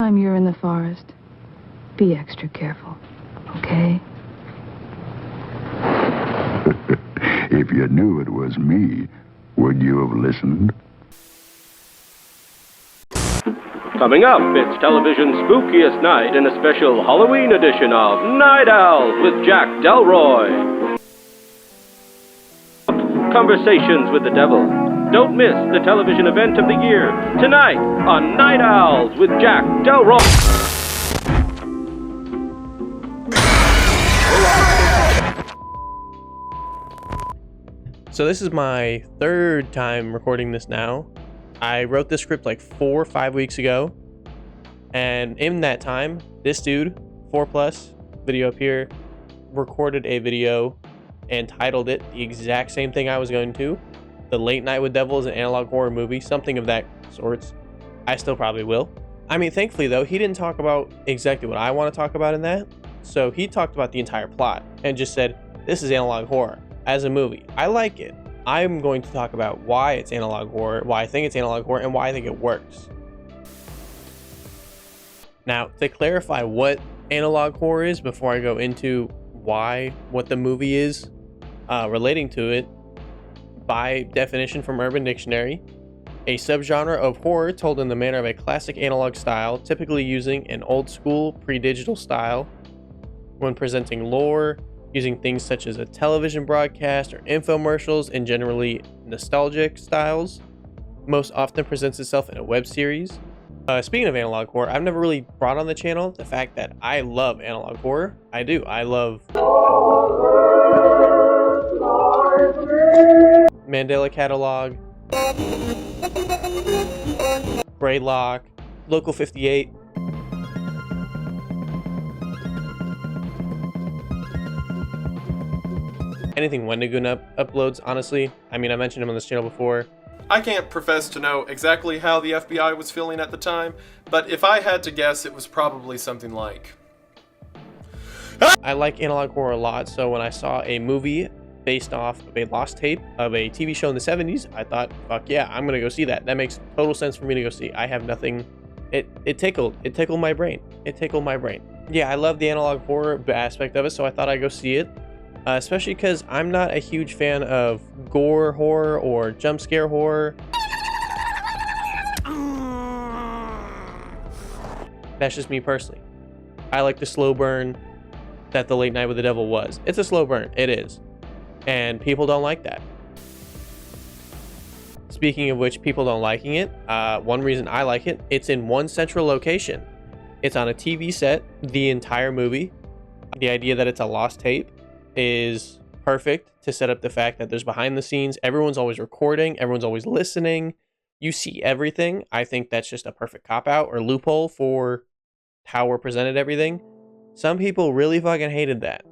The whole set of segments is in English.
time you're in the forest, be extra careful, okay? If you knew it was me, would you have listened? Coming up, it's television's spookiest night in a special Halloween edition of Night Owls with Jack Delroy. Conversations with the Devil. Don't miss the television event of the year, tonight on Night Owls with Jack Delroy. So this is my third time recording this now. I wrote this script like 4 or 5 weeks ago. And in that time, this dude, 4plus, video up here, recorded a video and titled it the exact same thing I was going to. The Late Night with Devil is an analog horror movie, something of that sorts. I still probably will. I mean, thankfully though, he didn't talk about exactly what I want to talk about in that. So he talked about the entire plot and just said, this is analog horror as a movie. I like it. I'm going to talk about why it's analog horror, why I think it's analog horror, and why I think it works. Now, to clarify what analog horror is before I go into what the movie is relating to it, by definition from Urban Dictionary, a subgenre of horror told in the manner of a classic analog style, typically using an old school pre-digital style when presenting lore, using things such as a television broadcast or infomercials and generally nostalgic styles. Most often presents itself in a web series. Speaking of analog horror, I've never really brought on the channel the fact that I love analog horror. I do. I love Mandela Catalog, Greylock, Local 58. Anything Wendigoon uploads, honestly. I mean, I mentioned him on this channel before. I can't profess to know exactly how the FBI was feeling at the time, but if I had to guess, it was probably something like... I like analog horror a lot, so when I saw a movie based off of a lost tape of a TV show in the 70s, I thought, fuck yeah, I'm gonna go see that. That makes total sense for me to go see. I have nothing... It tickled my brain. It tickled my brain. Yeah, I love the analog horror aspect of it, so I thought I'd go see it. Especially because I'm not a huge fan of gore horror or jump scare horror. That's just me personally. I like the slow burn that The Late Night with the Devil was. It's a slow burn, it is. And people don't like that. Speaking of which, people don't liking it, one reason I like it, it's in one central location. It's on a TV set, the entire movie. The idea that it's a lost tape is perfect to set up the fact that there's behind the scenes, everyone's always recording, everyone's always listening, you see everything. I think that's just a perfect cop-out or loophole for how we're presented everything. Some people really fucking hated that.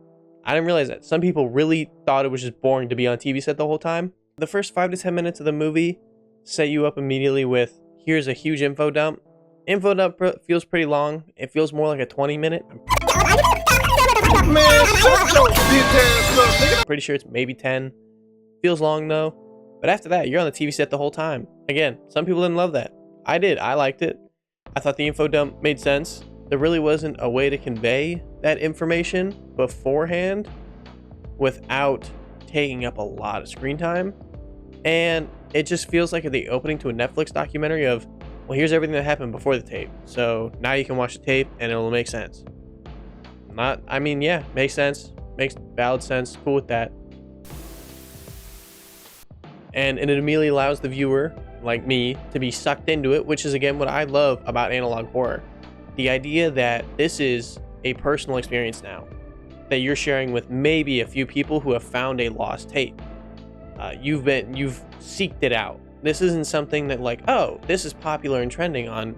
I didn't realize that. Some people really thought it was just boring to be on TV set the whole time. The first 5 to 10 minutes of the movie set you up immediately with, here's a huge info dump. Info dump feels pretty long. It feels more like a 20-minute. I'm pretty sure it's maybe 10. Feels long though. But after that, you're on the TV set the whole time. Again, some people didn't love that. I did. I liked it. I thought the info dump made sense. There really wasn't a way to convey that information beforehand without taking up a lot of screen time. And it just feels like the opening to a Netflix documentary of, well, here's everything that happened before the tape. So now you can watch the tape and it'll make sense. I mean, yeah, makes sense. Makes valid sense. Cool with that. And it immediately allows the viewer, like me, to be sucked into it, which is, again, what I love about analog horror. The idea that this is a personal experience now, that you're sharing with maybe a few people who have found a lost tape. You've seeked it out. This isn't something that like, oh, this is popular and trending on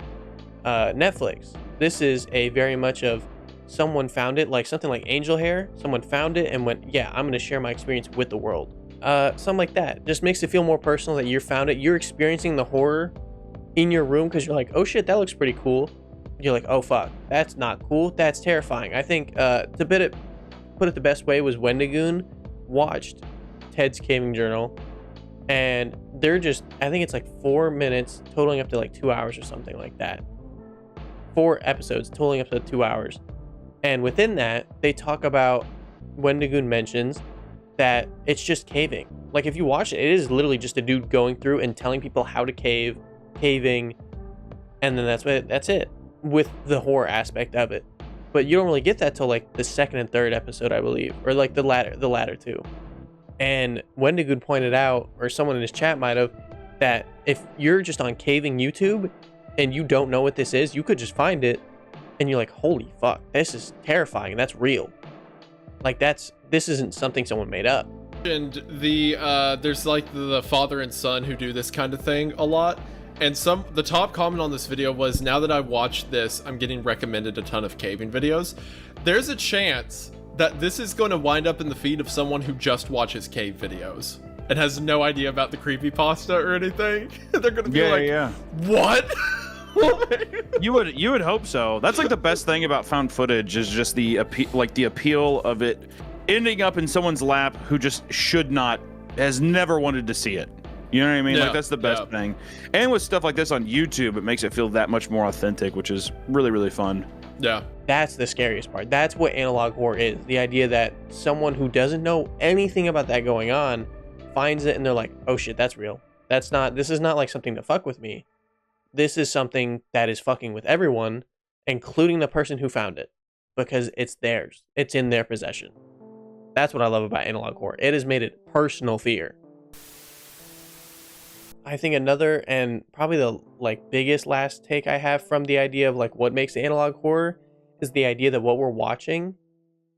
Netflix. This is a very much of someone found it, like something like Angel Hair. Someone found it and went, yeah, I'm going to share my experience with the world. Something like that. Just makes it feel more personal that you found it. You're experiencing the horror in your room because you're like, oh shit, that looks pretty cool. You're like, oh fuck, that's not cool. That's terrifying. I think to put it the best way was Wendigoon watched Ted's Caving Journal, and they're just, I think it's like 4 minutes, totaling up to like 2 hours or something like that. 4 episodes, totaling up to 2 hours. And within that, they talk about, Wendigoon mentions that it's just caving. Like, if you watch it, it is literally just a dude going through and telling people how to caving, and then that's it, with the horror aspect of it. But you don't really get that till like the 2nd and 3rd episode, I believe, or like the latter two. And Wendigoon pointed out, or someone in his chat might have, that if you're just on caving YouTube and you don't know what this is, you could just find it and you're like, holy fuck, this is terrifying, and that's real. Like, this isn't something someone made up. And there's like the father and son who do this kind of thing a lot. And the top comment on this video was, now that I watched this, I'm getting recommended a ton of caving videos. There's a chance that this is going to wind up in the feed of someone who just watches cave videos and has no idea about the creepypasta or anything. They're going to be what? You would hope so. That's like the best thing about found footage, is just the appeal of it ending up in someone's lap who just has never wanted to see it. You know what I mean? Yeah, like, that's the best thing. And with stuff like this on YouTube, it makes it feel that much more authentic, which is really, really fun. Yeah. That's the scariest part. That's what analog horror is. The idea that someone who doesn't know anything about that going on finds it and they're like, oh shit, that's real. This is not like something to fuck with me. This is something that is fucking with everyone, including the person who found it, because it's theirs. It's in their possession. That's what I love about analog horror. It has made it personal fear. I think another, and probably the biggest last take I have from the idea of what makes analog horror, is the idea that what we're watching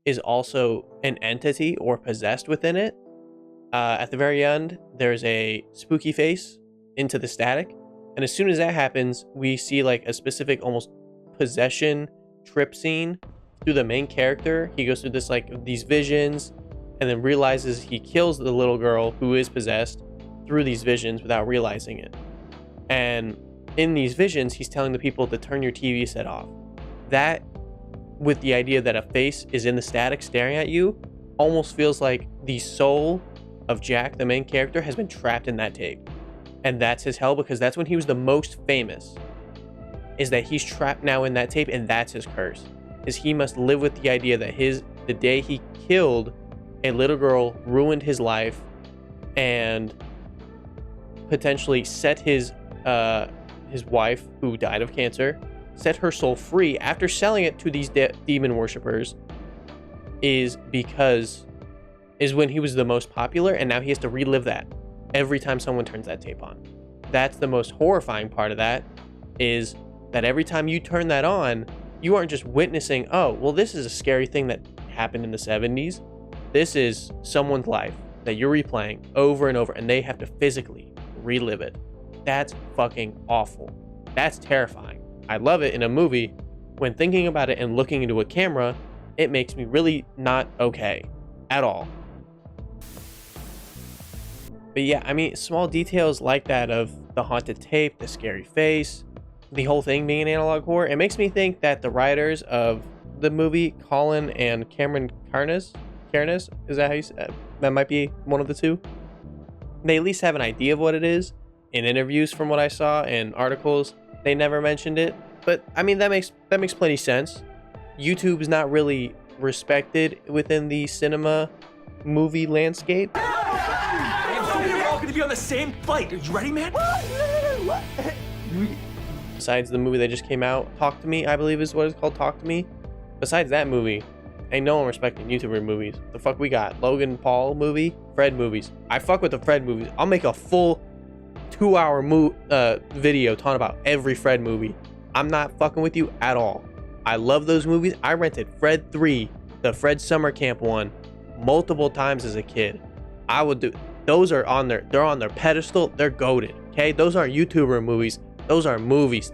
is also an entity or possessed within it. At the very end, there's a spooky face into the static, and as soon as that happens, we see a specific almost possession trip scene through the main character. He goes through this these visions, and then realizes he kills the little girl who is possessed through these visions without realizing it. And in these visions, he's telling the people to turn your TV set off. That, with the idea that a face is in the static staring at you, almost feels like the soul of Jack, the main character, has been trapped in that tape. And that's his hell, because that's when he was the most famous, is that he's trapped now in that tape, and that's his curse. Is he must live with the idea that the day he killed a little girl ruined his life, and potentially set his wife, who died of cancer, set her soul free after selling it to these demon worshippers, is when he was the most popular, and now he has to relive that every time someone turns that tape on. That's the most horrifying part of that, is that every time you turn that on, you aren't just witnessing, oh, well, this is a scary thing that happened in the 70s. This is someone's life that you're replaying over and over, and they have to physically relive it. That's fucking awful. That's terrifying. I love it in a movie. When thinking about it and looking into a camera, it makes me really not okay at all. But yeah, I mean, small details like that of the haunted tape, the scary face, the whole thing being an analog horror, it makes me think that the writers of the movie, Colin and Cameron Carnes, is that how you say? That might be one of the two. They at least have an idea of what it is. In interviews, from what I saw, and articles, they never mentioned it. But I mean, that makes plenty sense. YouTube is not really respected within the cinema movie landscape. We're all going to be on the same flight. Are you ready, man? Besides the movie that just came out, Talk to Me, I believe is what it's called, Talk to Me. Besides that movie, ain't no one respecting YouTuber movies. The fuck we got? Logan Paul movie, Fred movies. I fuck with the Fred movies. I'll make a full 2-hour video talking about every Fred movie. I'm not fucking with you at all. I love those movies. I rented Fred 3, the Fred Summer Camp one, multiple times as a kid. I would do. Those are on their. They're on their pedestal. They're goated. Okay, those aren't YouTuber movies. Those are movies.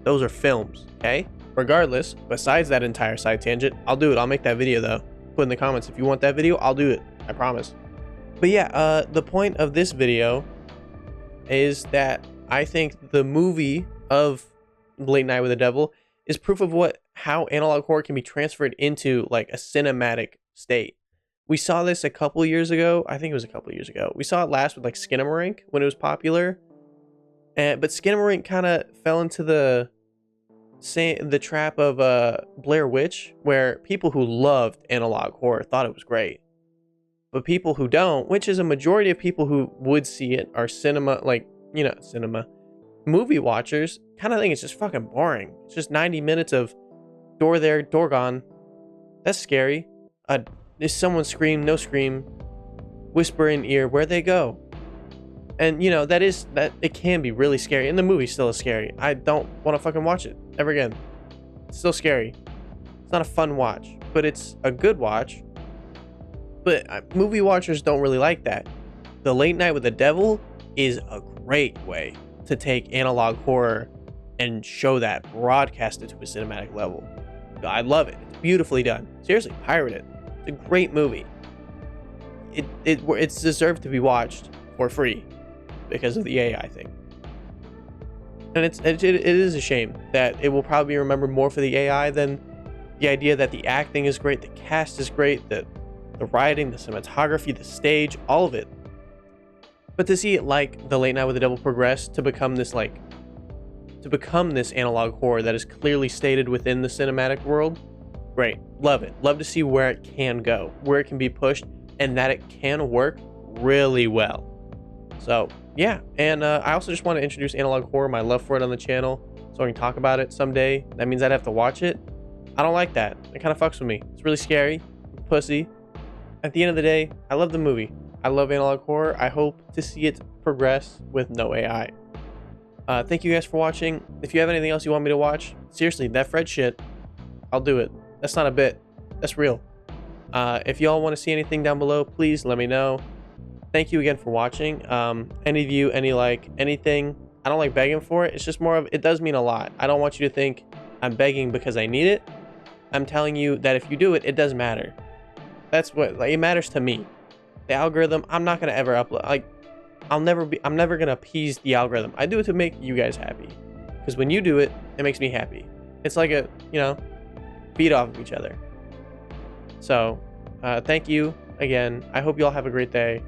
Those are films. Okay. Regardless, besides that entire side tangent, I'll do it. I'll make that video though. Put in the comments if you want that video. I'll do it. I promise. But yeah, the point of this video is that I think the movie of Late Night with the Devil is proof of how analog horror can be transferred into a cinematic state. We saw this a couple years ago. I think it was a couple years ago. We saw it last with Skinamarink when it was popular. But Skinamarink kind of fell into the the trap of Blair Witch, where people who loved analog horror thought it was great, but people who don't, which is a majority of people who would see it, are cinema movie watchers, kind of think it's just fucking boring. It's just 90 minutes of door there, door gone. That's scary. Is someone scream, no scream, whisper in ear, where'd they go? And that it can be really scary, and the movie still is scary. I don't want to fucking watch it ever again. It's still scary. It's not a fun watch, but it's a good watch. But movie watchers don't really like that. The Late Night with the Devil is a great way to take analog horror and show that, broadcast it to a cinematic level. I love it. It's beautifully done. Seriously, pirate it. It's a great movie. It's deserved to be watched for free because of the AI thing. And it is a shame that it will probably be remembered more for the AI than the idea that the acting is great, the cast is great, the writing, the cinematography, the stage, all of it. But to see it like The Late Night with the Devil progress to become this analog horror that is clearly stated within the cinematic world, great. Love it. Love to see where it can go, where it can be pushed, and that it can work really well. So yeah, and I also just want to introduce analog horror, my love for it on the channel, so I can talk about it someday. That means I'd have to watch it. I don't like that. It kind of fucks with me. It's really scary. Pussy. At the end of the day, I love the movie. I love analog horror. I hope to see it progress with no AI. Thank you guys for watching. If you have anything else you want me to watch, seriously, that Fred shit, I'll do it. That's not a bit. That's real. If y'all want to see anything down below, please let me know. Thank you again for watching. Any view, anything. I don't like begging for it. It's just more of, it does mean a lot. I don't want you to think I'm begging because I need it. I'm telling you that if you do it, it does matter. That's what, like, it matters to me. The algorithm, I'm not gonna ever upload. Like, I'm never gonna appease the algorithm. I do it to make you guys happy. Because when you do it, it makes me happy. It's like a, feed off of each other. So, thank you again. I hope you all have a great day.